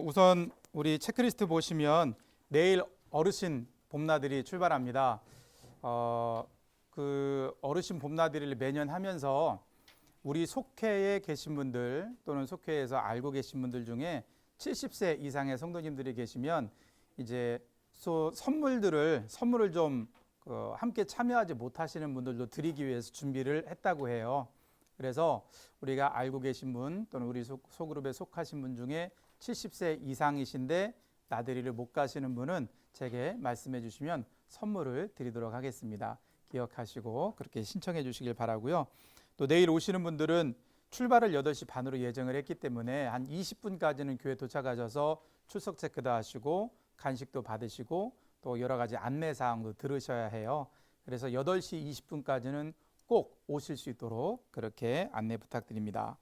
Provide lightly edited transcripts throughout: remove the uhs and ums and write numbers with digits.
우선 우리 체크리스트 보시면 내일 어르신 봄나들이 출발합니다. 그 어르신 봄나들이를 매년 하면서 우리 속회에 계신 분들 또는 속회에서 알고 계신 분들 중에 70세 이상의 성도님들이 계시면 이제 선물을 좀 함께 참여하지 못하시는 분들도 드리기 위해서 준비를 했다고 해요. 그래서 우리가 알고 계신 분 또는 우리 소그룹에 속하신 분 중에 70세 이상이신데 나들이를 못 가시는 분은 제게 말씀해 주시면 선물을 드리도록 하겠습니다. 기억하시고 그렇게 신청해 주시길 바라고요. 또 내일 오시는 분들은 출발을 8시 반으로 예정을 했기 때문에 한 20분까지는 교회 도착하셔서 출석 체크도 하시고 간식도 받으시고 또 여러 가지 안내 사항도 들으셔야 해요. 그래서 8시 20분까지는 꼭 오실 수 있도록 그렇게 안내 부탁드립니다.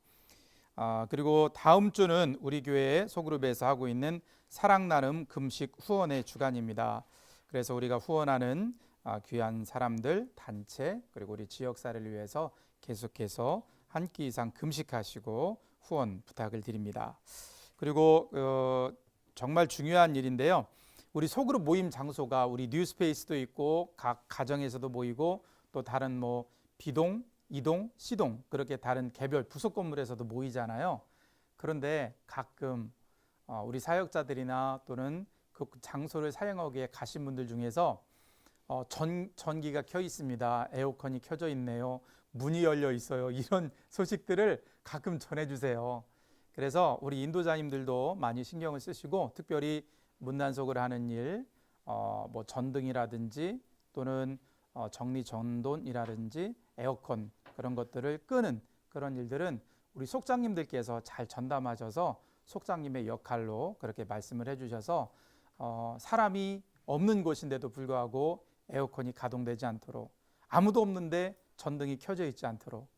그리고 다음 주는 우리 교회 소그룹에서 하고 있는 사랑 나눔 금식 후원의 주간입니다. 그래서 우리가 후원하는 귀한 사람들, 단체 그리고 우리 지역사회를 위해서 계속해서 한 끼 이상 금식하시고 후원 부탁을 드립니다. 그리고 정말 중요한 일인데요. 우리 소그룹 모임 장소가 우리 뉴스페이스도 있고 각 가정에서도 모이고 또 다른 B동, E동, C동 그렇게 다른 개별 부속 건물에서도 모이잖아요. 그런데 가끔 우리 사역자들이나 또는 그 장소를 사용하기에 가신 분들 중에서 전기가 켜 있습니다. 에어컨이 켜져 있네요. 문이 열려 있어요. 이런 소식들을 가끔 전해주세요. 그래서 우리 인도자님들도 많이 신경을 쓰시고 특별히 문단속을 하는 일, 전등이라든지 또는 정리전돈이라든지 에어컨 그런 것들을 끄는 그런 일들은 우리 속장님들께서 잘 전담하셔서 속장님의 역할로 그렇게 말씀을 해주셔서 사람이 없는 곳인데도 불구하고 에어컨이 가동되지 않도록 아무도 없는데 전등이 켜져 있지 않도록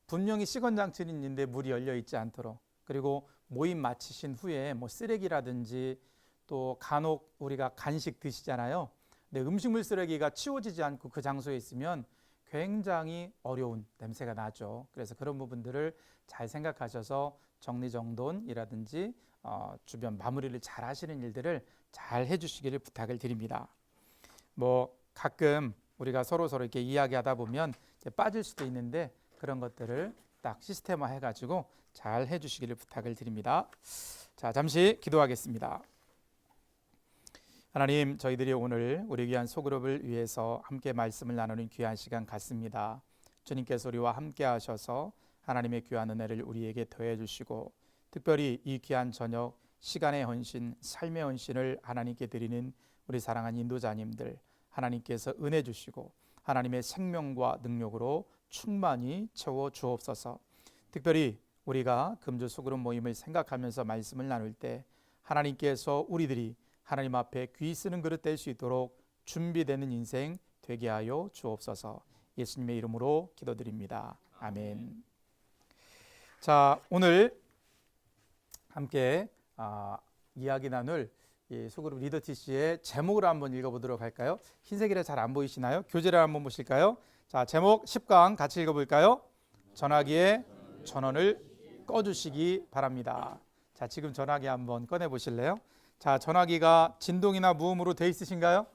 분명히 시건장치인데 물이 열려 있지 않도록 그리고 모임 마치신 후에 쓰레기라든지 또 간혹 우리가 간식 드시잖아요. 근데 음식물 쓰레기가 치워지지 않고 그 장소에 있으면 굉장히 어려운 냄새가 나죠. 그래서 그런 부분들을 잘 생각하셔서 정리정돈이라든지 주변 마무리를 잘 하시는 일들을 잘 해주시기를 부탁을 드립니다. 가끔 우리가 서로 이렇게 이야기하다 보면 빠질 수도 있는데 그런 것들을 딱 시스템화 해가지고 잘 해주시기를 부탁을 드립니다. 자, 잠시 기도하겠습니다. 하나님, 저희들이 오늘 우리 귀한 소그룹을 위해서 함께 말씀을 나누는 귀한 시간 같습니다. 주님께서 우리와 함께 하셔서 하나님의 귀한 은혜를 우리에게 더해 주시고 특별히 이 귀한 저녁 시간의 헌신, 삶의 헌신을 하나님께 드리는 우리 사랑하는 인도자님들 하나님께서 은혜 주시고 하나님의 생명과 능력으로 충만히 채워 주옵소서. 특별히 우리가 금주 소그룹 모임을 생각하면서 말씀을 나눌 때 하나님께서 우리들이 하나님 앞에 귀 쓰는 그릇 될 수 있도록 준비되는 인생 되게 하여 주옵소서. 예수님의 이름으로 기도드립니다. 아멘. 자, 오늘 함께 이야기 나눌 소그룹 리더 TC의 제목을 한번 읽어보도록 할까요? 흰색이라 잘 안 보이시나요? 교재를 한번 보실까요? 자, 제목 10강 같이 읽어볼까요? 전화기에 전원을 꺼주시기 바랍니다. 자, 지금 전화기 한번 꺼내보실래요? 자, 전화기가 진동이나 무음으로 돼 있으신가요?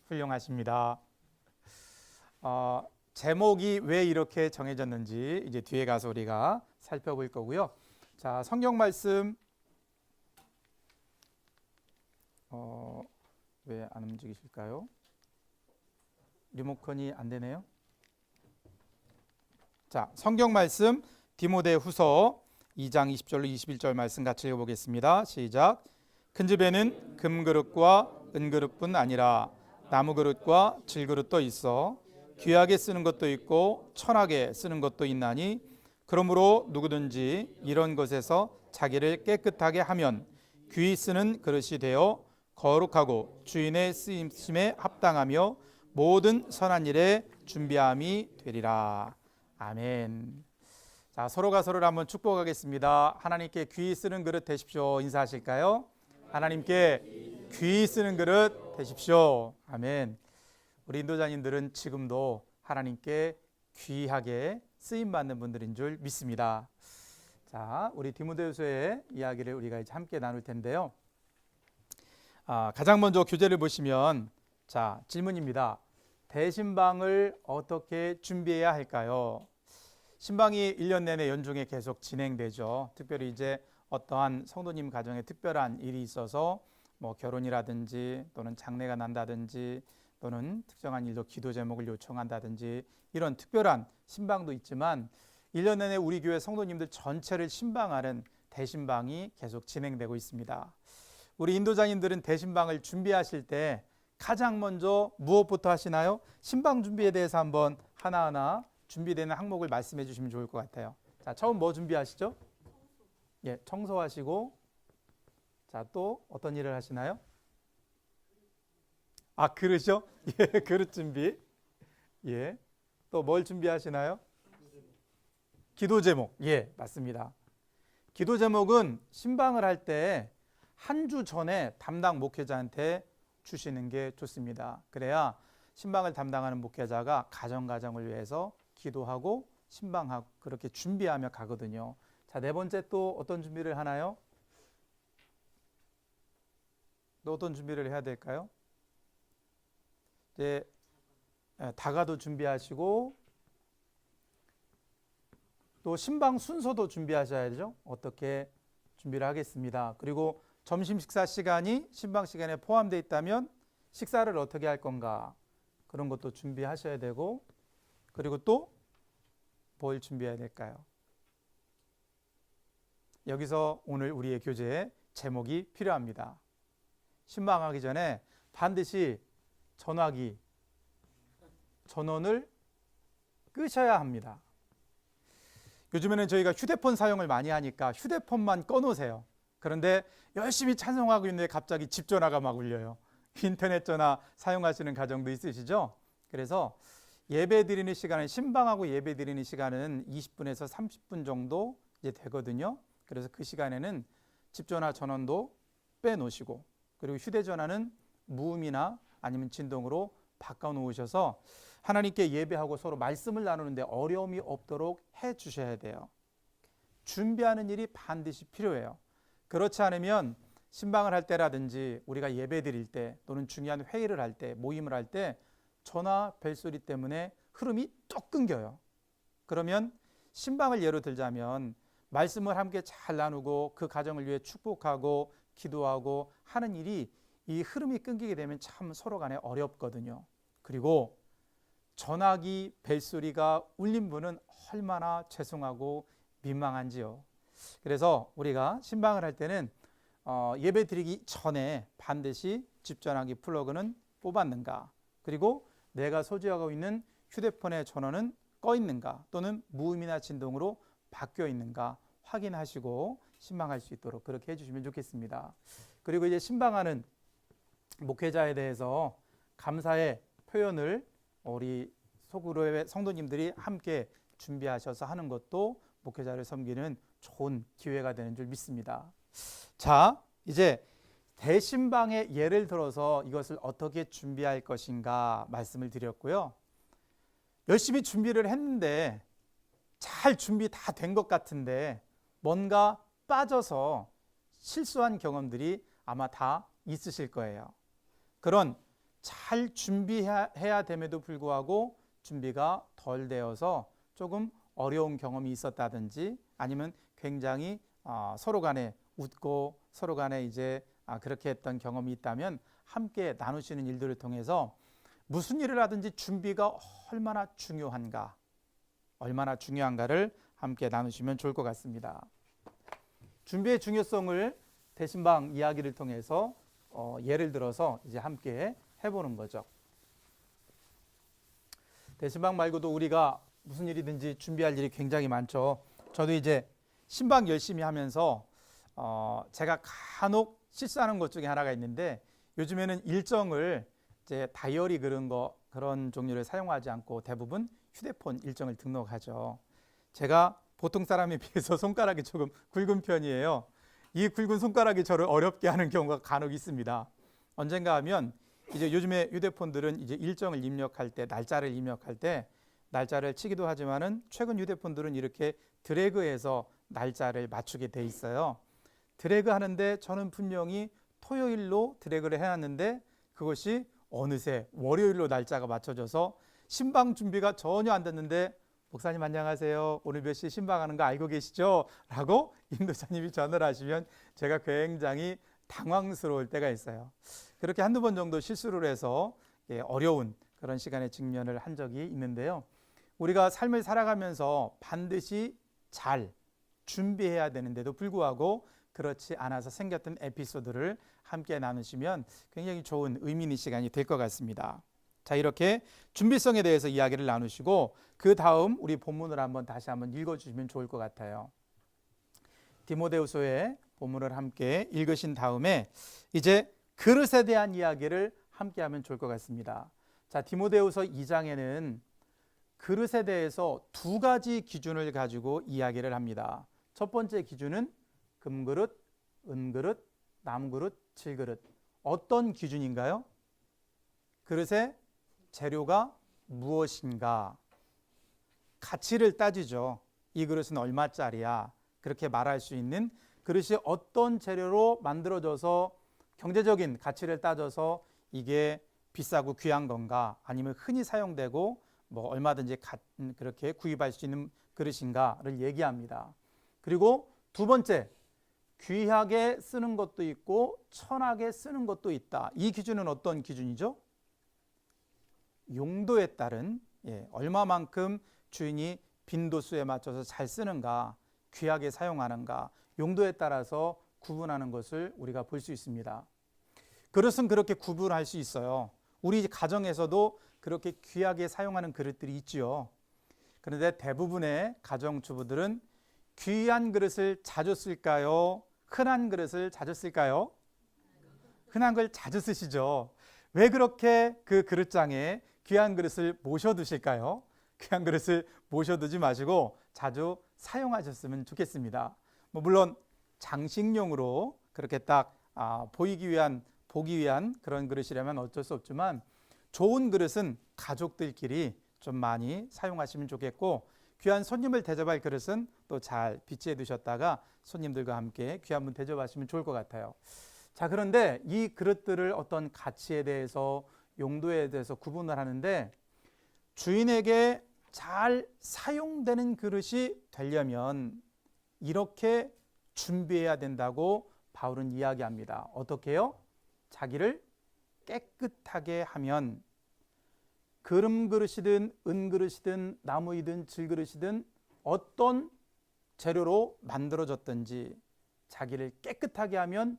훌륭하십니다. 제목이 왜 이렇게 정해졌는지 이제 뒤에 가서 우리가 살펴볼 거고요. 자, 성경 말씀 왜 안 움직이실까요? 리모컨이 안 되네요. 자, 성경 말씀 디모데후서 2장 20절로 21절 말씀 같이 읽어보겠습니다. 시작. 큰 집에는 금그릇과 은그릇뿐 아니라 나무그릇과 질그릇도 있어 귀하게 쓰는 것도 있고 천하게 쓰는 것도 있나니 그러므로 누구든지 이런 것에서 자기를 깨끗하게 하면 귀히 쓰는 그릇이 되어 거룩하고 주인의 쓰임에 합당하며 모든 선한 일에 준비함이 되리라. 아멘. 자, 서로가 서로를 한번 축복하겠습니다. 하나님께 귀히 쓰는 그릇 되십시오. 인사하실까요? 하나님께 귀히 쓰는 그릇 되십시오. 아멘. 우리 인도자님들은 지금도 하나님께 귀하게 쓰임받는 분들인 줄 믿습니다. 자, 우리 디모데후서의 이야기를 우리가 이제 함께 나눌 텐데요. 가장 먼저 교재를 보시면 자, 질문입니다. 대신방을 어떻게 준비해야 할까요? 신방이 1년 내내 연중에 계속 진행되죠. 특별히 이제 어떠한 성도님 가정에 특별한 일이 있어서 뭐 결혼이라든지 또는 장례가 난다든지 또는 특정한 일로 기도 제목을 요청한다든지 이런 특별한 신방도 있지만 1년 내내 우리 교회 성도님들 전체를 신방하는 대신방이 계속 진행되고 있습니다. 우리 인도자님들은 대신방을 준비하실 때 가장 먼저 무엇부터 하시나요? 신방 준비에 대해서 한번 하나하나 준비되는 항목을 말씀해 주시면 좋을 것 같아요. 자, 처음 뭐 준비하시죠? 예, 청소하시고, 자, 또 어떤 일을 하시나요? 그릇이요? 예, 그릇 준비. 예, 또 뭘 준비하시나요? 기도 제목. 예, 맞습니다. 기도 제목은 신방을 할 때 한 주 전에 담당 목회자한테 주시는 게 좋습니다. 그래야 신방을 담당하는 목회자가 가정을 위해서 기도하고 신방하고 그렇게 준비하며 가거든요. 자, 네 번째 또 어떤 준비를 하나요? 또 어떤 준비를 해야 될까요? 이제 다가도 준비하시고 또 신방 순서도 준비하셔야 되죠. 어떻게 준비를 하겠습니다. 그리고 점심 식사 시간이 신방 시간에 포함되어 있다면 식사를 어떻게 할 건가 그런 것도 준비하셔야 되고 그리고 또 뭘 준비해야 될까요? 여기서 오늘 우리의 교재에 제목이 필요합니다. 신방하기 전에 반드시 전원을 끄셔야 합니다. 요즘에는 저희가 휴대폰 사용을 많이 하니까 휴대폰만 꺼놓으세요. 그런데 열심히 찬송하고 있는데 갑자기 집 전화가 막 울려요. 인터넷 전화 사용하시는 가정도 있으시죠? 그래서 예배 드리는 시간은 신방하고 예배 드리는 시간은 20분에서 30분 정도 이제 되거든요. 그래서 그 시간에는 집 전화 전원도 빼놓으시고 그리고 휴대전화는 무음이나 아니면 진동으로 바꿔놓으셔서 하나님께 예배하고 서로 말씀을 나누는데 어려움이 없도록 해 주셔야 돼요. 준비하는 일이 반드시 필요해요. 그렇지 않으면 신방을 할 때라든지 우리가 예배 드릴 때 또는 중요한 회의를 할 때 모임을 할 때 전화 벨소리 때문에 흐름이 뚝 끊겨요. 그러면 신방을 예로 들자면 말씀을 함께 잘 나누고 그 가정을 위해 축복하고 기도하고 하는 일이 이 흐름이 끊기게 되면 참 서로 간에 어렵거든요. 그리고 전화기 벨소리가 울린 분은 얼마나 죄송하고 민망한지요. 그래서 우리가 신방을 할 때는 예배 드리기 전에 반드시 집 전화기 플러그는 뽑았는가 그리고 내가 소지하고 있는 휴대폰의 전원은 꺼 있는가 또는 무음이나 진동으로 바뀌어 있는가 확인하시고 신방할 수 있도록 그렇게 해주시면 좋겠습니다. 그리고 이제 신방하는 목회자에 대해서 감사의 표현을 우리 소그룹의 성도님들이 함께 준비하셔서 하는 것도 목회자를 섬기는 좋은 기회가 되는 줄 믿습니다. 자, 이제 대신방의 예를 들어서 이것을 어떻게 준비할 것인가 말씀을 드렸고요. 열심히 준비를 했는데 잘 준비 다 된 것 같은데 뭔가 빠져서 실수한 경험들이 아마 다 있으실 거예요. 그런 잘 준비해야 됨에도 불구하고 준비가 덜 되어서 조금 어려운 경험이 있었다든지 아니면 굉장히 서로 간에 웃고 서로 간에 이제 그렇게 했던 경험이 있다면 함께 나누시는 일들을 통해서 무슨 일을 하든지 준비가 얼마나 중요한가를 함께 나누시면 좋을 것 같습니다. 준비의 중요성을 대신방 이야기를 통해서 예를 들어서 이제 함께 해보는 거죠. 대신방 말고도 우리가 무슨 일이든지 준비할 일이 굉장히 많죠. 저도 이제 신방 열심히 하면서 제가 간혹 실수하는 것 중에 하나가 있는데 요즘에는 일정을 이제 다이어리 그런 종류를 사용하지 않고 대부분 휴대폰 일정을 등록하죠. 제가 보통 사람에 비해서 손가락이 조금 굵은 편이에요. 이 굵은 손가락이 저를 어렵게 하는 경우가 간혹 있습니다. 언젠가 하면 이제 요즘에 휴대폰들은 이제 일정을 입력할 때 날짜를 입력할 때 날짜를 치기도 하지만은 최근 휴대폰들은 이렇게 드래그해서 날짜를 맞추게 돼 있어요. 드래그 하는데 저는 분명히 토요일로 드래그를 해놨는데 그것이 어느새 월요일로 날짜가 맞춰져서 신방 준비가 전혀 안 됐는데 목사님 안녕하세요. 오늘 몇 시에 신방하는 거 알고 계시죠? 라고 인도자님이 전화를 하시면 제가 굉장히 당황스러울 때가 있어요. 그렇게 한두 번 정도 실수를 해서 어려운 그런 시간에 직면을 한 적이 있는데요. 우리가 삶을 살아가면서 반드시 잘 준비해야 되는데도 불구하고 그렇지 않아서 생겼던 에피소드를 함께 나누시면 굉장히 좋은 의미 있는 시간이 될 것 같습니다. 자, 이렇게 준비성에 대해서 이야기를 나누시고 그 다음 우리 본문을 다시 한번 읽어주시면 좋을 것 같아요. 디모데후서의 본문을 함께 읽으신 다음에 이제 그릇에 대한 이야기를 함께 하면 좋을 것 같습니다. 자, 디모데후서 2장에는 그릇에 대해서 두 가지 기준을 가지고 이야기를 합니다. 첫 번째 기준은 금그릇, 은그릇, 남그릇, 질그릇. 어떤 기준인가요? 그릇의 재료가 무엇인가? 가치를 따지죠. 이 그릇은 얼마짜리야? 그렇게 말할 수 있는 그릇이 어떤 재료로 만들어져서 경제적인 가치를 따져서 이게 비싸고 귀한 건가? 아니면 흔히 사용되고 얼마든지 그렇게 구입할 수 있는 그릇인가를 얘기합니다. 그리고 두 번째, 귀하게 쓰는 것도 있고 천하게 쓰는 것도 있다. 이 기준은 어떤 기준이죠? 용도에 따른 얼마만큼 주인이 빈도수에 맞춰서 잘 쓰는가, 귀하게 사용하는가, 용도에 따라서 구분하는 것을 우리가 볼 수 있습니다. 그릇은 그렇게 구분할 수 있어요. 우리 가정에서도 그렇게 귀하게 사용하는 그릇들이 있지요. 그런데 대부분의 가정주부들은 귀한 그릇을 자주 쓸까요? 흔한 그릇을 자주 쓸까요? 흔한 걸 자주 쓰시죠. 왜 그렇게 그 그릇장에 귀한 그릇을 모셔두실까요? 귀한 그릇을 모셔두지 마시고 자주 사용하셨으면 좋겠습니다. 물론 장식용으로 그렇게 딱 보기 위한 그런 그릇이라면 어쩔 수 없지만 좋은 그릇은 가족들끼리 좀 많이 사용하시면 좋겠고 귀한 손님을 대접할 그릇은 또 잘 비치해 두셨다가 손님들과 함께 귀한 분 대접하시면 좋을 것 같아요. 자, 그런데 이 그릇들을 어떤 가치에 대해서 용도에 대해서 구분을 하는데 주인에게 잘 사용되는 그릇이 되려면 이렇게 준비해야 된다고 바울은 이야기합니다. 어떻게요? 자기를 깨끗하게 하면 금그릇이든 은그릇이든 나무이든 질그릇이든 어떤 재료로 만들어졌든지 자기를 깨끗하게 하면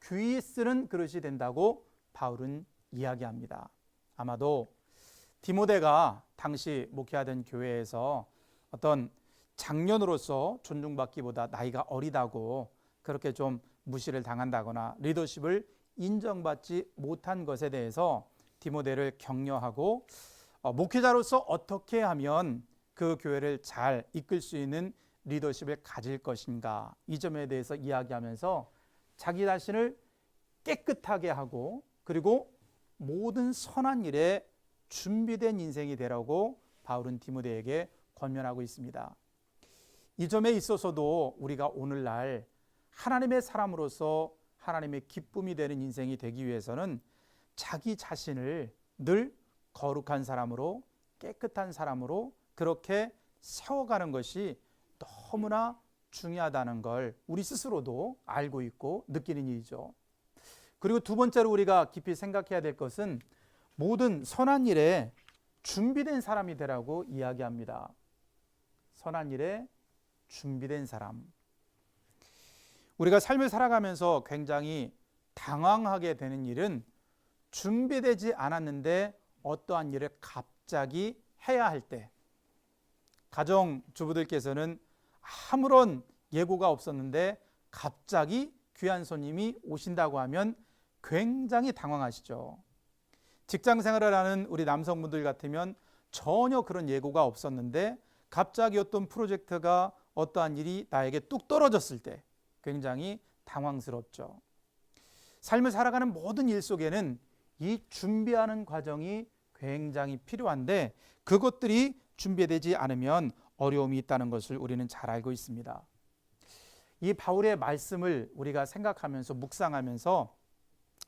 귀히 쓰는 그릇이 된다고 바울은 이야기합니다. 아마도 디모데가 당시 목회하던 교회에서 어떤 장년으로서 존중받기보다 나이가 어리다고 그렇게 좀 무시를 당한다거나 리더십을 인정받지 못한 것에 대해서 디모데를 격려하고 목회자로서 어떻게 하면 그 교회를 잘 이끌 수 있는 리더십을 가질 것인가, 이 점에 대해서 이야기하면서 자기 자신을 깨끗하게 하고 그리고 모든 선한 일에 준비된 인생이 되라고 바울은 디모데에게 권면하고 있습니다. 이 점에 있어서도 우리가 오늘날 하나님의 사람으로서 하나님의 기쁨이 되는 인생이 되기 위해서는 자기 자신을 늘 거룩한 사람으로, 깨끗한 사람으로 그렇게 세워가는 것이 너무나 중요하다는 걸 우리 스스로도 알고 있고 느끼는 일이죠. 그리고 두 번째로 우리가 깊이 생각해야 될 것은 모든 선한 일에 준비된 사람이 되라고 이야기합니다. 선한 일에 준비된 사람. 우리가 삶을 살아가면서 굉장히 당황하게 되는 일은 준비되지 않았는데 어떠한 일을 갑자기 해야 할 때, 가정주부들께서는 아무런 예고가 없었는데 갑자기 귀한 손님이 오신다고 하면 굉장히 당황하시죠. 직장 생활을 하는 우리 남성분들 같으면 전혀 그런 예고가 없었는데 갑자기 어떤 프로젝트가 어떠한 일이 나에게 뚝 떨어졌을 때 굉장히 당황스럽죠. 삶을 살아가는 모든 일 속에는 이 준비하는 과정이 굉장히 필요한데 그것들이 준비되지 않으면 어려움이 있다는 것을 우리는 잘 알고 있습니다. 이 바울의 말씀을 우리가 생각하면서 묵상하면서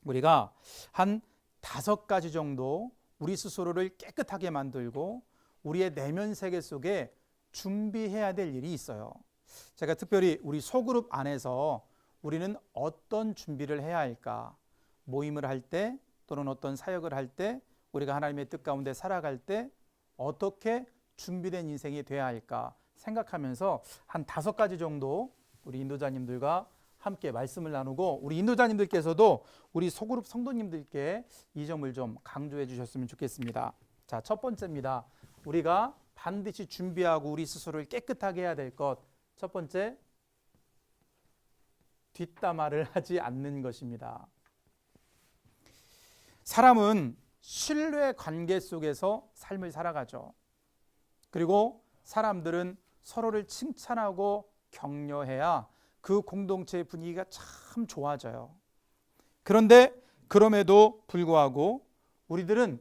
우리가 한 5가지 정도 우리 스스로를 깨끗하게 만들고 우리의 내면 세계 속에 준비해야 될 일이 있어요. 제가 특별히 우리 소그룹 안에서 우리는 어떤 준비를 해야 할까? 모임을 할 때 또는 어떤 사역을 할 때 우리가 하나님의 뜻 가운데 살아갈 때 어떻게 준비된 인생이 돼야 할까 생각하면서 한 5가지 정도 우리 인도자님들과 함께 말씀을 나누고 우리 인도자님들께서도 우리 소그룹 성도님들께 이 점을 좀 강조해 주셨으면 좋겠습니다. 자, 첫 번째입니다. 우리가 반드시 준비하고 우리 스스로를 깨끗하게 해야 될 것. 첫 번째, 뒷담화를 하지 않는 것입니다. 사람은 신뢰 관계 속에서 삶을 살아가죠. 그리고 사람들은 서로를 칭찬하고 격려해야 그 공동체의 분위기가 참 좋아져요. 그런데 그럼에도 불구하고 우리들은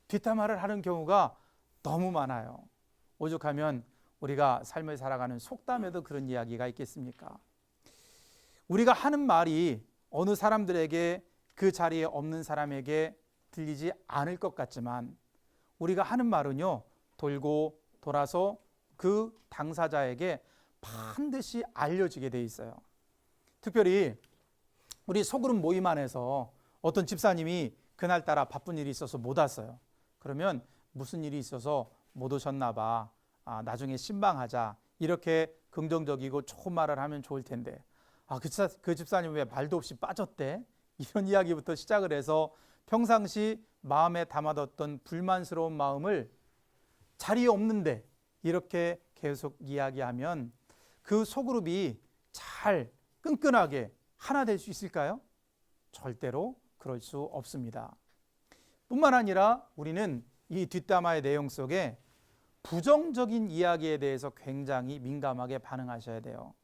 뒷담화를 하는 경우가 너무 많아요. 오죽하면 우리가 삶을 살아가는 속담에도 그런 이야기가 있겠습니까? 우리가 하는 말이 어느 사람들에게 그 자리에 없는 사람에게 들리지 않을 것 같지만 우리가 하는 말은요, 돌고 돌아서 그 당사자에게 반드시 알려지게 돼 있어요. 특별히 우리 소그룹 모임 안에서 어떤 집사님이 그날따라 바쁜 일이 있어서 못 왔어요. 그러면 무슨 일이 있어서 못 오셨나 봐. 나중에 신방하자. 이렇게 긍정적이고 좋은 말을 하면 좋을 텐데 그 집사님 왜 말도 없이 빠졌대? 이런 이야기부터 시작을 해서 평상시 마음에 담아뒀던 불만스러운 마음을 자리에 없는데 이렇게 계속 이야기하면 그 소그룹이 잘 끈끈하게 하나 될 수 있을까요? 절대로 그럴 수 없습니다. 뿐만 아니라 우리는 이 뒷담화의 내용 속에 부정적인 이야기에 대해서 굉장히 민감하게 반응하셔야 돼요.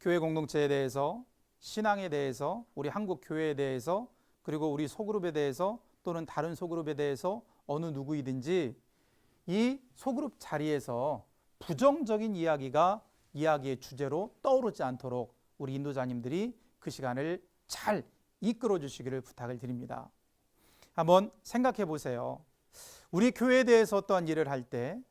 교회 공동체에 대해서, 신앙에 대해서, 우리 한국 교회에 대해서, 그리고 우리 소그룹에 대해서 또는 다른 소그룹에 대해서 어느 누구이든지 이 소그룹 자리에서 부정적인 이야기가 이야기의 주제로 떠오르지 않도록 우리 인도자님들이 그 시간을 잘 이끌어 주시기를 부탁을 드립니다. 한번 생각해 보세요. 우리 교회에 대해서 어떠한 일을 할 때,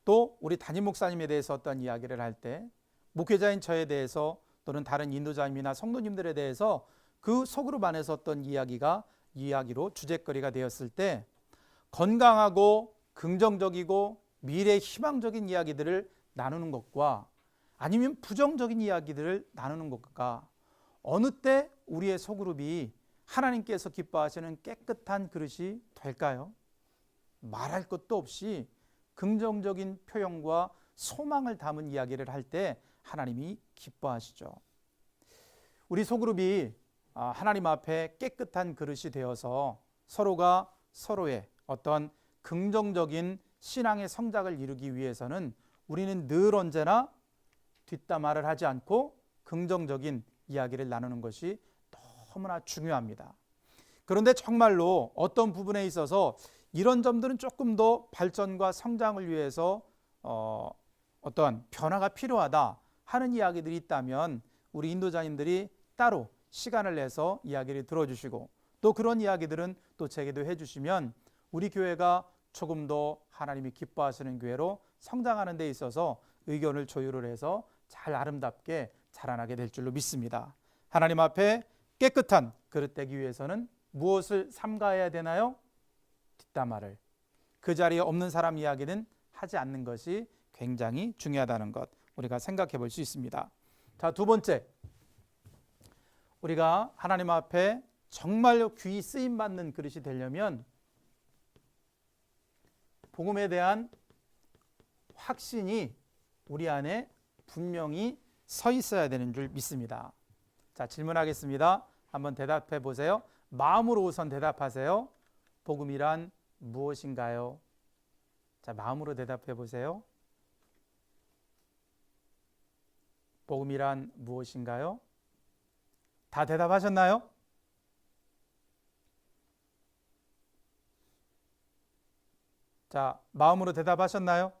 또 우리 담임 목사님에 대해서 어떠한 이야기를 할 때, 목회자인 저에 대해서 또는 다른 인도자님이나 성도님들에 대해서 그 소그룹 안에서 어떤 이야기가 이야기로 주제거리가 되었을 때 건강하고 긍정적이고 미래 희망적인 이야기들을 나누는 것과 아니면 부정적인 이야기들을 나누는 것과 어느 때 우리의 소그룹이 하나님께서 기뻐하시는 깨끗한 그릇이 될까요? 말할 것도 없이 긍정적인 표현과 소망을 담은 이야기를 할 때 하나님이 기뻐하시죠. 우리 소그룹이 하나님 앞에 깨끗한 그릇이 되어서 서로가 서로의 어떤 긍정적인 신앙의 성장을 이루기 위해서는 우리는 늘 언제나 뒷담화를 하지 않고 긍정적인 이야기를 나누는 것이 너무나 중요합니다. 그런데 정말로 어떤 부분에 있어서 이런 점들은 조금 더 발전과 성장을 위해서 어떤 변화가 필요하다 하는 이야기들이 있다면 우리 인도자님들이 따로 시간을 내서 이야기를 들어주시고 또 그런 이야기들은 또 제게도 해주시면 우리 교회가 조금 더 하나님이 기뻐하시는 교회로 성장하는 데 있어서 의견을 조율을 해서 잘 아름답게 자라나게 될 줄로 믿습니다. 하나님 앞에 깨끗한 그릇 되기 위해서는 무엇을 삼가해야 되나요? 뒷담화를, 그 자리에 없는 사람 이야기는 하지 않는 것이 굉장히 중요하다는 것 우리가 생각해 볼 수 있습니다. 자, 두 번째, 우리가 하나님 앞에 정말로 귀히 쓰임 받는 그릇이 되려면 복음에 대한 확신이 우리 안에 분명히 서 있어야 되는 줄 믿습니다. 자, 질문하겠습니다. 한번 대답해 보세요. 마음으로 우선 대답하세요. 복음이란 무엇인가요? 자, 마음으로 대답해 보세요. 복음이란 무엇인가요? 다 대답하셨나요? 자, 마음으로 대답하셨나요?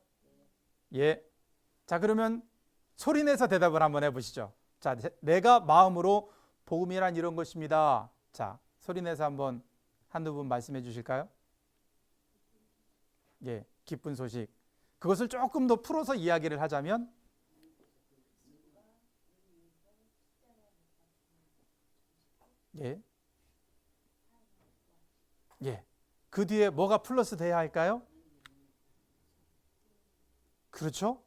예. 자, 그러면 소리 내서 대답을 한번 해보시죠. 자, 내가 마음으로 복음이란 이런 것입니다. 자, 소리내서 한번 한두 분 말씀해 주실까요? 예, 기쁜 소식. 그것을 조금 더 풀어서 이야기를 하자면 예. 예. 그 뒤에 뭐가 플러스 돼야 할까요? 그렇죠?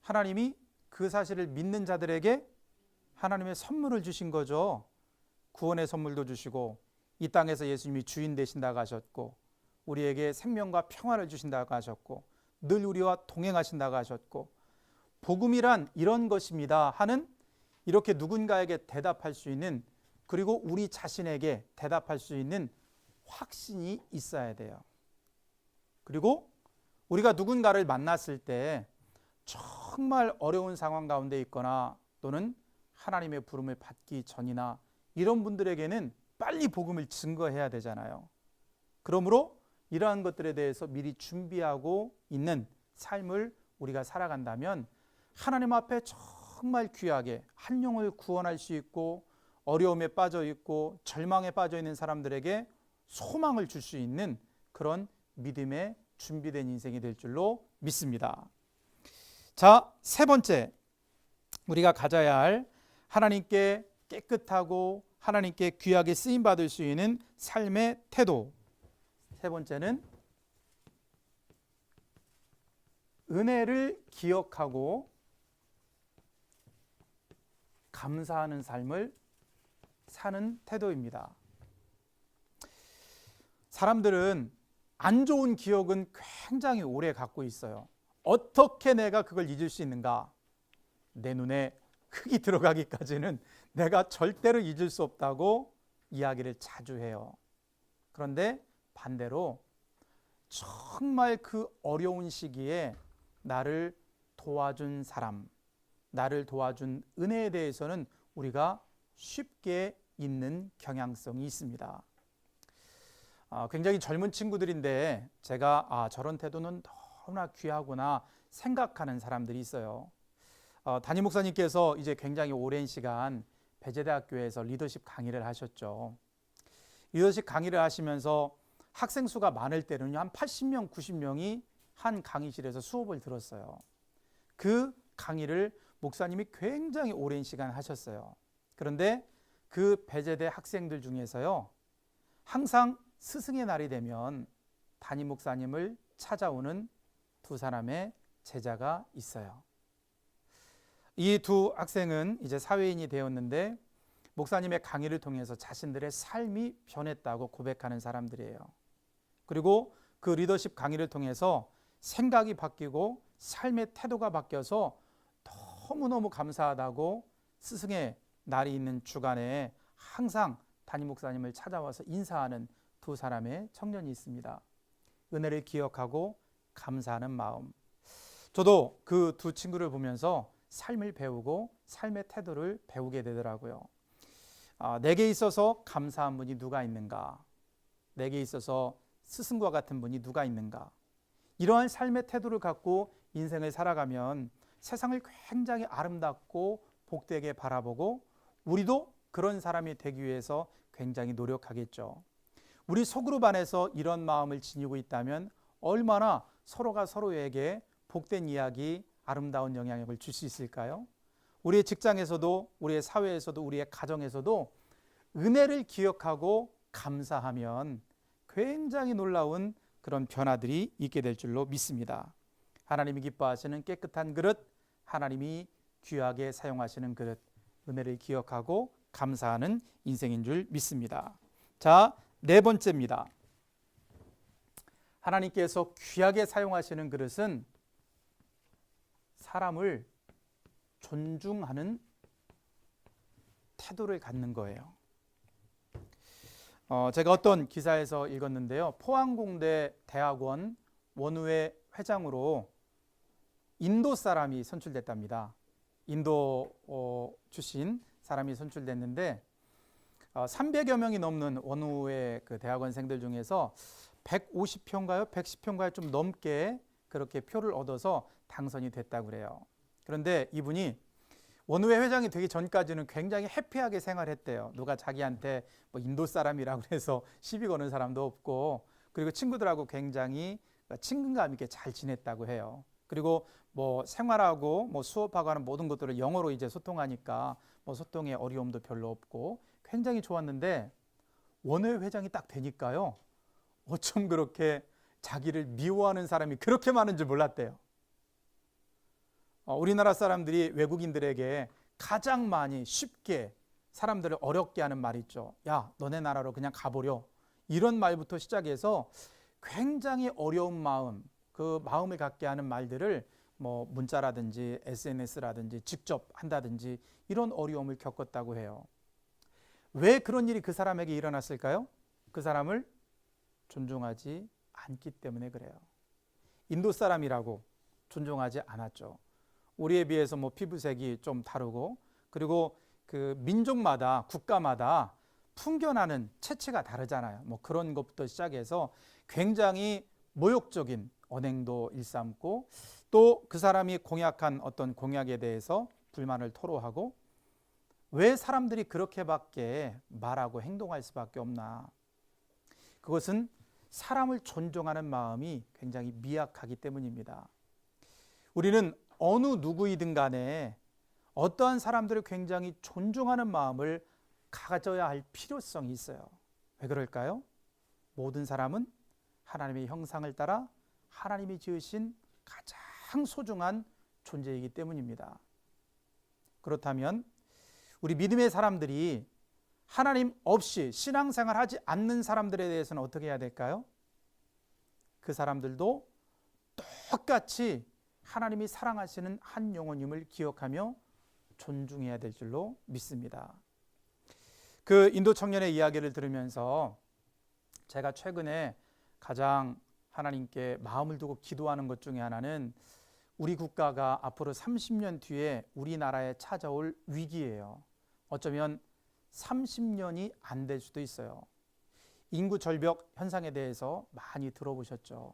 하나님이 그 사실을 믿는 자들에게 하나님의 선물을 주신 거죠. 구원의 선물도 주시고 이 땅에서 예수님이 주인 되신다고 하셨고 우리에게 생명과 평화를 주신다고 하셨고 늘 우리와 동행하신다고 하셨고 복음이란 이런 것입니다 하는 이렇게 누군가에게 대답할 수 있는 그리고 우리 자신에게 대답할 수 있는 확신이 있어야 돼요. 그리고 우리가 누군가를 만났을 때 정말 어려운 상황 가운데 있거나 또는 하나님의 부름을 받기 전이나 이런 분들에게는 빨리 복음을 증거해야 되잖아요. 그러므로 이러한 것들에 대해서 미리 준비하고 있는 삶을 우리가 살아간다면 하나님 앞에 정말 귀하게 한 영을 구원할 수 있고 어려움에 빠져 있고 절망에 빠져 있는 사람들에게 소망을 줄 수 있는 그런 믿음에 준비된 인생이 될 줄로 믿습니다. 자, 세 번째 우리가 가져야 할 하나님께 깨끗하고 하나님께 귀하게 쓰임 받을 수 있는 삶의 태도. 세 번째는 은혜를 기억하고 감사하는 삶을 사는 태도입니다. 사람들은 안 좋은 기억은 굉장히 오래 갖고 있어요. 어떻게 내가 그걸 잊을 수 있는가? 내 눈에 흙이 들어가기까지는 내가 절대로 잊을 수 없다고 이야기를 자주 해요. 그런데 반대로 정말 그 어려운 시기에 나를 도와준 사람, 나를 도와준 은혜에 대해서는 우리가 쉽게 잊는 경향성이 있습니다. 굉장히 젊은 친구들인데 제가 저런 태도는 너무나 귀하구나 생각하는 사람들이 있어요. 담임 목사님께서 이제 굉장히 오랜 시간 배재대학교에서 리더십 강의를 하셨죠. 리더십 강의를 하시면서 학생 수가 많을 때는요 한 80명, 90명이 한 강의실에서 수업을 들었어요. 그 강의를 목사님이 굉장히 오랜 시간 하셨어요. 그런데 그 배재대 학생들 중에서요 항상 스승의 날이 되면 담임 목사님을 찾아오는 두 사람의 제자가 있어요. 이 두 학생은 이제 사회인이 되었는데 목사님의 강의를 통해서 자신들의 삶이 변했다고 고백하는 사람들이에요. 그리고 그 리더십 강의를 통해서 생각이 바뀌고 삶의 태도가 바뀌어서 너무너무 감사하다고 스승의 날이 있는 주간에 항상 담임 목사님을 찾아와서 인사하는 두 사람의 청년이 있습니다. 은혜를 기억하고 감사하는 마음. 저도 그 두 친구를 보면서 삶을 배우고 삶의 태도를 배우게 되더라고요. 내게 있어서 감사한 분이 누가 있는가? 내게 있어서 스승과 같은 분이 누가 있는가? 이러한 삶의 태도를 갖고 인생을 살아가면 세상을 굉장히 아름답고 복되게 바라보고 우리도 그런 사람이 되기 위해서 굉장히 노력하겠죠. 우리 소그룹 안에서 이런 마음을 지니고 있다면 얼마나 서로가 서로에게 복된 이야기, 아름다운 영향력을 줄 수 있을까요? 우리의 직장에서도 우리의 사회에서도 우리의 가정에서도 은혜를 기억하고 감사하면 굉장히 놀라운 그런 변화들이 있게 될 줄로 믿습니다. 하나님이 기뻐하시는 깨끗한 그릇, 하나님이 귀하게 사용하시는 그릇, 은혜를 기억하고 감사하는 인생인 줄 믿습니다. 자, 네 번째입니다. 하나님께서 귀하게 사용하시는 그릇은 사람을 존중하는 태도를 갖는 거예요. 제가 어떤 기사에서 읽었는데요. 포항공대 대학원 원우회 회장으로 인도 사람이 선출됐답니다. 인도 출신 사람이 선출됐는데 300여 명이 넘는 원우회 그 대학원생들 중에서 150표인가요? 110표인가요? 좀 넘게 그렇게 표를 얻어서 당선이 됐다고 그래요. 그런데 이분이 원우회 회장이 되기 전까지는 굉장히 해피하게 생활했대요. 누가 자기한테 뭐 인도 사람이라고 해서 시비 거는 사람도 없고, 그리고 친구들하고 굉장히 친근감 있게 잘 지냈다고 해요. 그리고 뭐 생활하고 뭐 수업하고 하는 모든 것들을 영어로 이제 소통하니까 뭐 소통에 어려움도 별로 없고 굉장히 좋았는데, 원우회 회장이 딱 되니까요, 어쩜 그렇게 자기를 미워하는 사람이 그렇게 많은 줄 몰랐대요. 우리나라 사람들이 외국인들에게 가장 많이 쉽게 사람들을 어렵게 하는 말이 있죠. 야, 너네 나라로 그냥 가보려. 이런 말부터 시작해서 굉장히 어려운 마음, 그 마음을 갖게 하는 말들을 뭐 문자라든지 SNS라든지 직접 한다든지 이런 어려움을 겪었다고 해요. 왜 그런 일이 그 사람에게 일어났을까요? 그 사람을 존중하지 않기 때문에 그래요. 인도 사람이라고 존중하지 않았죠. 우리에 비해서 뭐 피부색이 좀 다르고, 그리고 그 민족마다 국가마다 풍겨나는 체취가 다르잖아요. 뭐 그런 것부터 시작해서 굉장히 모욕적인 언행도 일삼고, 또 그 사람이 공약한 어떤 공약에 대해서 불만을 토로하고, 왜 사람들이 그렇게밖에 말하고 행동할 수밖에 없나? 그것은 사람을 존중하는 마음이 굉장히 미약하기 때문입니다. 우리는 어느 누구이든 간에 어떠한 사람들을 굉장히 존중하는 마음을 가져야 할 필요성이 있어요. 왜 그럴까요? 모든 사람은 하나님의 형상을 따라 하나님이 지으신 가장 소중한 존재이기 때문입니다. 그렇다면 우리 믿음의 사람들이 하나님 없이 신앙생활 하지 않는 사람들에 대해서는 어떻게 해야 될까요? 그 사람들도 똑같이 하나님이 사랑하시는 한 영혼임을 기억하며 존중해야 될 줄로 믿습니다. 그 인도 청년의 이야기를 들으면서 제가 최근에 가장 하나님께 마음을 두고 기도하는 것 중에 하나는 우리 국가가 앞으로 30년 뒤에 우리나라에 찾아올 위기예요. 어쩌면 30년이 안 될 수도 있어요. 인구 절벽 현상에 대해서 많이 들어보셨죠?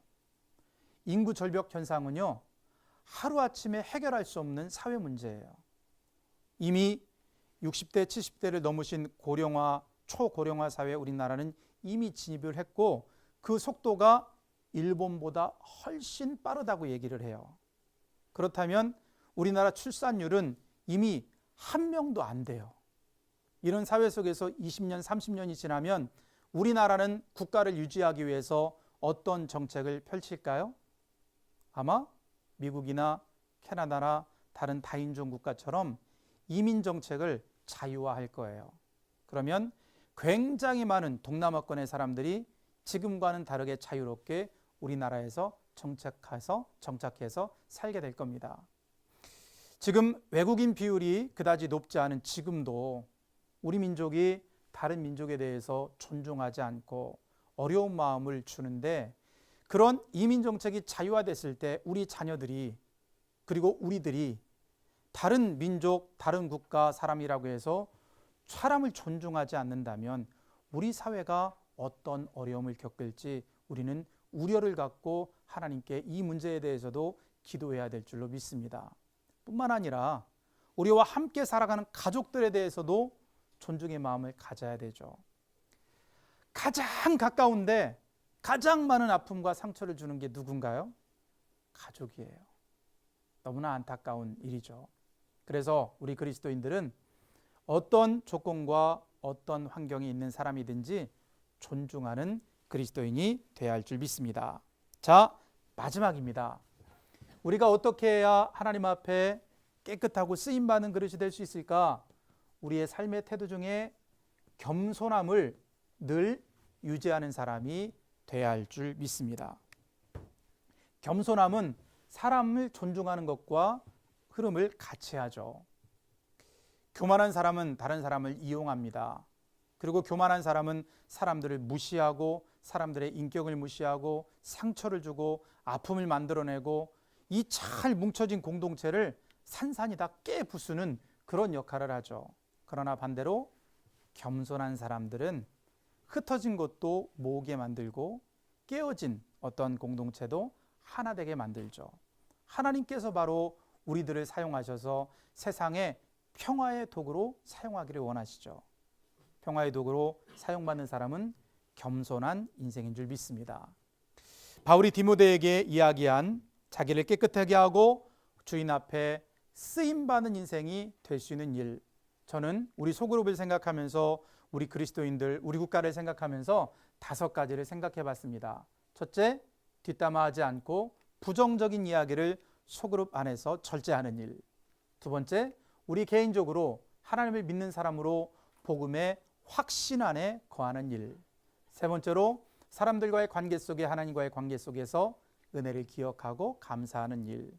인구 절벽 현상은요, 하루아침에 해결할 수 없는 사회 문제예요. 이미 60대, 70대를 넘으신 고령화, 초고령화 사회에 우리나라는 이미 진입을 했고, 그 속도가 일본보다 훨씬 빠르다고 얘기를 해요. 그렇다면 우리나라 출산율은 이미 1명도 안 돼요. 이런 사회 속에서 20년, 30년이 지나면 우리나라는 국가를 유지하기 위해서 어떤 정책을 펼칠까요? 아마 미국이나 캐나다나 다른 다인종 국가처럼 이민 정책을 자유화할 거예요. 그러면 굉장히 많은 동남아권의 사람들이 지금과는 다르게 자유롭게 우리나라에서 정착해서 살게 될 겁니다. 지금 외국인 비율이 그다지 높지 않은 지금도 우리 민족이 다른 민족에 대해서 존중하지 않고 어려운 마음을 주는데, 그런 이민 정책이 자유화됐을 때 우리 자녀들이, 그리고 우리들이 다른 민족, 다른 국가 사람이라고 해서 사람을 존중하지 않는다면 우리 사회가 어떤 어려움을 겪을지 우리는 우려를 갖고 하나님께 이 문제에 대해서도 기도해야 될 줄로 믿습니다. 뿐만 아니라 우리와 함께 살아가는 가족들에 대해서도 존중의 마음을 가져야 되죠. 가장 가까운데 가장 많은 아픔과 상처를 주는 게 누군가요? 가족이에요. 너무나 안타까운 일이죠. 그래서 우리 그리스도인들은 어떤 조건과 어떤 환경이 있는 사람이든지 존중하는 그리스도인이 되어야 할 줄 믿습니다. 자, 마지막입니다. 우리가 어떻게 해야 하나님 앞에 깨끗하고 쓰임받는 그릇이 될 수 있을까? 우리의 삶의 태도 중에 겸손함을 늘 유지하는 사람이 되어야 할 줄 믿습니다. 겸손함은 사람을 존중하는 것과 흐름을 같이 하죠. 교만한 사람은 다른 사람을 이용합니다. 그리고 교만한 사람은 사람들을 무시하고 사람들의 인격을 무시하고 상처를 주고 아픔을 만들어내고 이 잘 뭉쳐진 공동체를 산산이 다 깨부수는 그런 역할을 하죠. 그러나 반대로 겸손한 사람들은 흩어진 것도 모으게 만들고 깨어진 어떤 공동체도 하나 되게 만들죠. 하나님께서 바로 우리들을 사용하셔서 세상에 평화의 도구로 사용하기를 원하시죠. 평화의 도구로 사용받는 사람은 겸손한 인생인 줄 믿습니다. 바울이 디모데에게 이야기한 자기를 깨끗하게 하고 주인 앞에 쓰임받는 인생이 될 수 있는 일, 저는 우리 소그룹을 생각하면서 우리 그리스도인들, 우리 국가를 생각하면서 5가지를 생각해 봤습니다. 첫째, 뒷담화하지 않고 부정적인 이야기를 소그룹 안에서 절제하는 일. 두 번째, 우리 개인적으로 하나님을 믿는 사람으로 복음의 확신 안에 거하는 일. 세 번째로 사람들과의 관계 속에 하나님과의 관계 속에서 은혜를 기억하고 감사하는 일.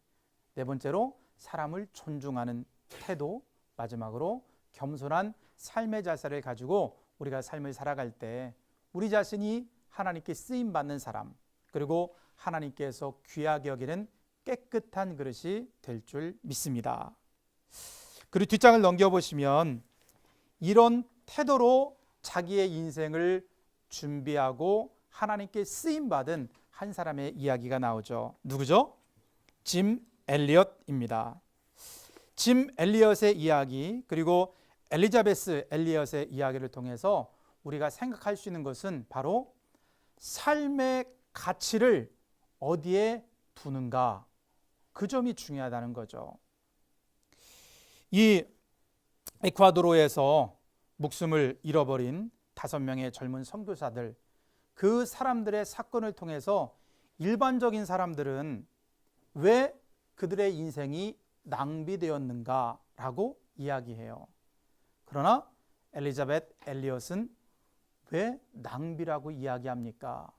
네 번째로 사람을 존중하는 태도. 마지막으로 겸손한 삶의 자세를 가지고 우리가 삶을 살아갈 때 우리 자신이 하나님께 쓰임받는 사람, 그리고 하나님께서 귀하게 여기는 깨끗한 그릇이 될 줄 믿습니다. 그리고 뒷장을 넘겨보시면 이런 태도로 자기의 인생을 준비하고 하나님께 쓰임받은 한 사람의 이야기가 나오죠. 누구죠? 짐 엘리엇입니다. 짐 엘리엇의 이야기, 그리고 엘리자베스 엘리엇의 이야기를 통해서 우리가 생각할 수 있는 것은 바로 삶의 가치를 어디에 두는가, 그 점이 중요하다는 거죠. 이 에콰도르에서 목숨을 잃어버린 5명의 젊은 선교사들, 그 사람들의 사건을 통해서 일반적인 사람들은 왜 그들의 인생이 낭비되었는가라고 이야기해요. 그러나 엘리자벳 엘리엇은 왜 낭비라고 이야기합니까?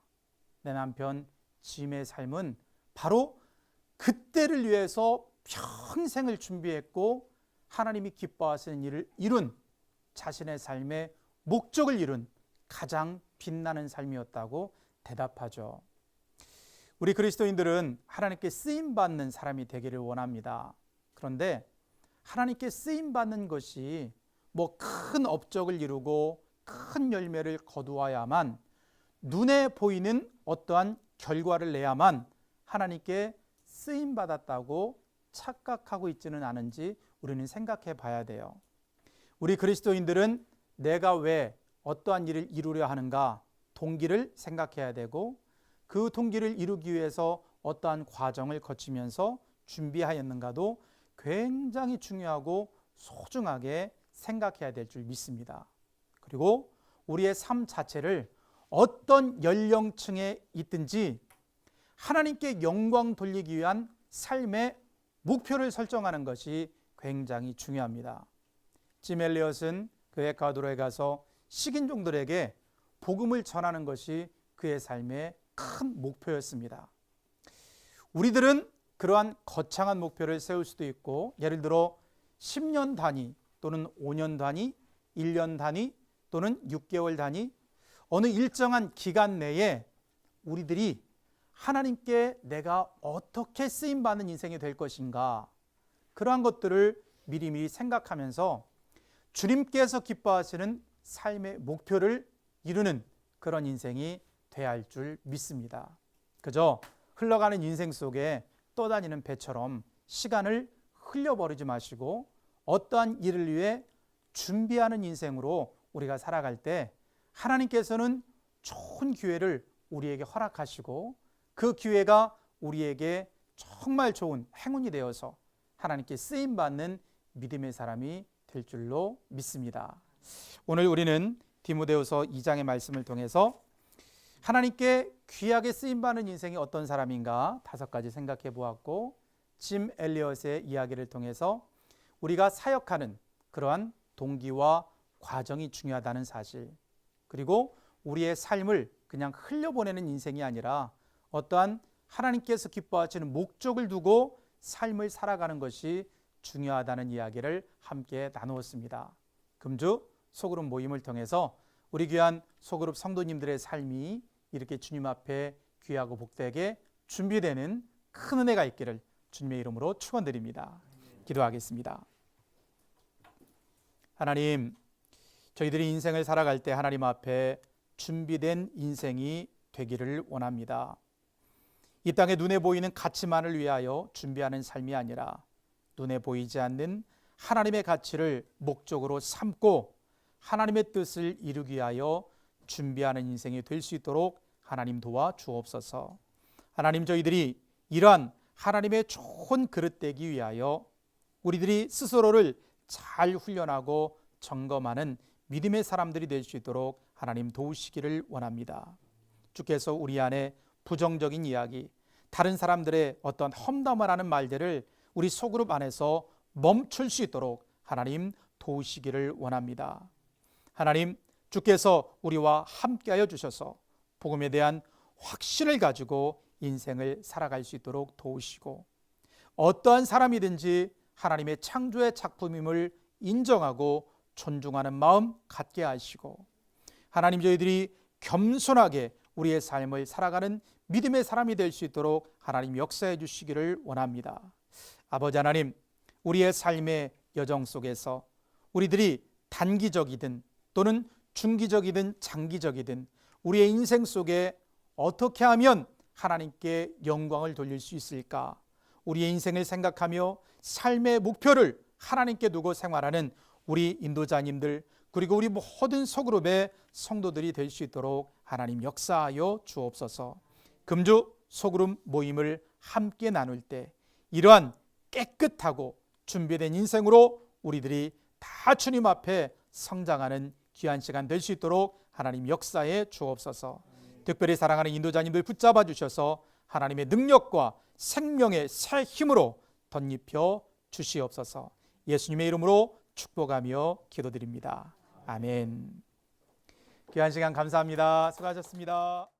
내 남편 짐의 삶은 바로 그때를 위해서 평생을 준비했고 하나님이 기뻐하시는 일을 이룬, 자신의 삶의 목적을 이룬 가장 빛나는 삶이었다고 대답하죠. 우리 그리스도인들은 하나님께 쓰임받는 사람이 되기를 원합니다. 그런데 하나님께 쓰임받는 것이 뭐 큰 업적을 이루고 큰 열매를 거두어야만, 눈에 보이는 어떠한 결과를 내야만 하나님께 쓰임받았다고 착각하고 있지는 않은지 우리는 생각해 봐야 돼요. 우리 그리스도인들은 내가 왜 어떠한 일을 이루려 하는가, 동기를 생각해야 되고 그 동기를 이루기 위해서 어떠한 과정을 거치면서 준비하였는가도 굉장히 중요하고 소중하게 생각해야 될 줄 믿습니다. 그리고 우리의 삶 자체를 어떤 연령층에 있든지 하나님께 영광 돌리기 위한 삶의 목표를 설정하는 것이 굉장히 중요합니다. 짐 엘리엇은 그 에콰도르에 가서 식인종들에게 복음을 전하는 것이 그의 삶의 큰 목표였습니다. 우리들은 그러한 거창한 목표를 세울 수도 있고, 예를 들어 10년 단위 또는 5년 단위, 1년 단위 또는 6개월 단위, 어느 일정한 기간 내에 우리들이 하나님께 내가 어떻게 쓰임받는 인생이 될 것인가, 그러한 것들을 미리미리 생각하면서 주님께서 기뻐하시는 삶의 목표를 이루는 그런 인생이 돼야 할 줄 믿습니다. 그저 흘러가는 인생 속에 떠다니는 배처럼 시간을 흘려버리지 마시고 어떠한 일을 위해 준비하는 인생으로 우리가 살아갈 때 하나님께서는 좋은 기회를 우리에게 허락하시고 그 기회가 우리에게 정말 좋은 행운이 되어서 하나님께 쓰임받는 믿음의 사람이 될 줄로 믿습니다. 오늘 우리는 디모데후서 2장의 말씀을 통해서 하나님께 귀하게 쓰임받는 인생이 어떤 사람인가 5가지 생각해 보았고, 짐 엘리엇의 이야기를 통해서 우리가 사역하는 그러한 동기와 과정이 중요하다는 사실, 그리고 우리의 삶을 그냥 흘려보내는 인생이 아니라 어떠한 하나님께서 기뻐하시는 목적을 두고 삶을 살아가는 것이 중요하다는 이야기를 함께 나누었습니다. 금주 소그룹 모임을 통해서 우리 귀한 소그룹 성도님들의 삶이 이렇게 주님 앞에 귀하고 복되게 준비되는 큰 은혜가 있기를 주님의 이름으로 축원드립니다. 기도하겠습니다. 하나님, 저희들이 인생을 살아갈 때 하나님 앞에 준비된 인생이 되기를 원합니다. 이 땅에 눈에 보이는 가치만을 위하여 준비하는 삶이 아니라 눈에 보이지 않는 하나님의 가치를 목적으로 삼고 하나님의 뜻을 이루기 위하여 준비하는 인생이 될 수 있도록 하나님 도와 주옵소서. 하나님, 저희들이 이러한 하나님의 좋은 그릇 되기 위하여 우리들이 스스로를 잘 훈련하고 점검하는 믿음의 사람들이 될 수 있도록 하나님 도우시기를 원합니다. 주께서 우리 안에 부정적인 이야기, 다른 사람들의 어떤 험담을 하는 말들을 우리 소그룹 안에서 멈출 수 있도록 하나님 도우시기를 원합니다. 하나님, 주께서 우리와 함께하여 주셔서 복음에 대한 확신을 가지고 인생을 살아갈 수 있도록 도우시고, 어떠한 사람이든지 하나님의 창조의 작품임을 인정하고 존중하는 마음 갖게 하시고, 하나님, 저희들이 겸손하게 우리의 삶을 살아가는 믿음의 사람이 될 수 있도록 하나님 역사해 주시기를 원합니다. 아버지 하나님, 우리의 삶의 여정 속에서 우리들이 단기적이든 또는 중기적이든 장기적이든 우리의 인생 속에 어떻게 하면 하나님께 영광을 돌릴 수 있을까? 우리의 인생을 생각하며 삶의 목표를 하나님께 두고 생활하는 우리 인도자님들, 그리고 우리 모든 소그룹의 성도들이 될 수 있도록 하나님 역사하여 주옵소서. 금주 소그룹 모임을 함께 나눌 때 이러한 깨끗하고 준비된 인생으로 우리들이 다 주님 앞에 성장하는 귀한 시간 될 수 있도록 하나님 역사해 주옵소서. 특별히 사랑하는 인도자님들 붙잡아 주셔서 하나님의 능력과 생명의 새 힘으로 덧입혀 주시옵소서. 예수님의 이름으로 축복하며 기도드립니다. 아멘. 귀한 시간 감사합니다. 수고하셨습니다.